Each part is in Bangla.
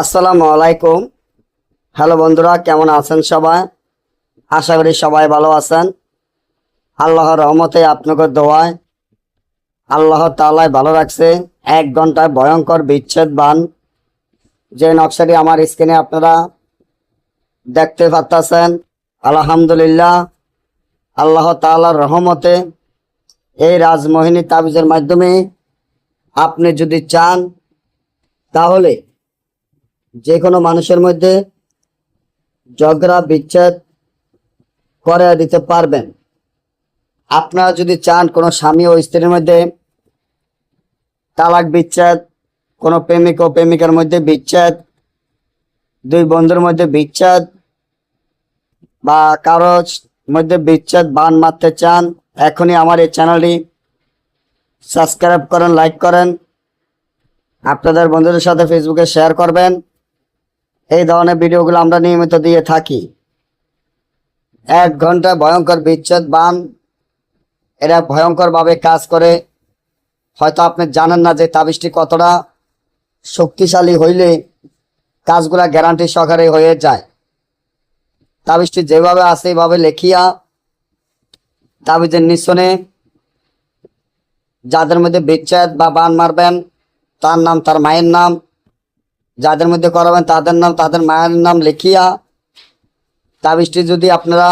আসসালামু আলাইকুম। হ্যালো বন্ধুরা, কেমন আছেন সবাই? আশা করি সবাই ভালো আছেন। আল্লাহর রহমতে আপনাকে দোয়ায় আল্লাহ তাআলাই ভালো রাখছে। 1 ঘন্টায় ভয়ঙ্কর বিচ্ছেদ বান, যে নকশাটি আমার স্ক্রিনে আপনারা দেখতে পাচ্ছেন। আলহামদুলিল্লাহ, আল্লাহ তাআলার রহমতে এই রাজমোহিনী তাবিজের মাধ্যমে আপনি যদি চান তাহলে যে কোনো মানুষের মধ্যে ঝগড়া বিচ্ছেদ করে দিতে পারবেন। আপনারা যদি চান কোনো স্বামী ও স্ত্রীর মধ্যে তালাক বিচ্ছেদ, কোনো প্রেমিক ও প্রেমিকার মধ্যে বিচ্ছেদ, দুই বন্ধুর মধ্যে বিচ্ছেদ বা কারো মধ্যে বিচ্ছেদ বান মারতে চান, এখনই আমার এই চ্যানেলটি সাবস্ক্রাইব করেন, লাইক করেন, আপনাদের বন্ধুদের সাথে ফেসবুকে শেয়ার করবেন। এই ধরনের ভিডিওগুলো আমরা নিয়মিত দিয়ে থাকি। 1 ঘন্টা ভয়ঙ্কর বিচ্ছেদ বান, এরা ভয়ঙ্করভাবে কাজ করে। হয়তো আপনি জানেন না যে তাবিজটি কতটা শক্তিশালী হইলে কাজগুলা গ্যারান্টি সহকারে হয়ে যায়। তাবিজটি যেভাবে আছে এইভাবে লেখিয়া তাবিজের নিচনে যাদের মধ্যে বিচ্ছেদ বা বান মারবেন তার নাম, তার মায়ের নাম, যাদের মধ্যে করাবেন তাদের নাম, তাদের মায়ের নাম লিখিয়া তাবিজটি যদি আপনারা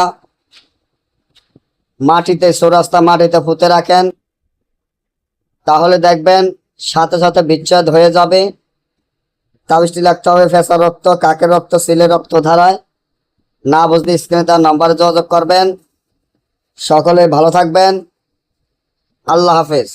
মাটিতে, চৌরাস্তা মাটিতে পুঁতে রাখেন তাহলে দেখবেন সাথে সাথে বিচ্ছেদ হয়ে যাবে। তাবিজটি লিখতে হবে ফেঁসা রক্ত, কাকের রক্ত, সিলের রক্ত ধারায়। না বুঝলে স্ক্রিনে তার নম্বরে যোগাযোগ করবেন। সকলে ভালো থাকবেন। আল্লাহ হাফেজ।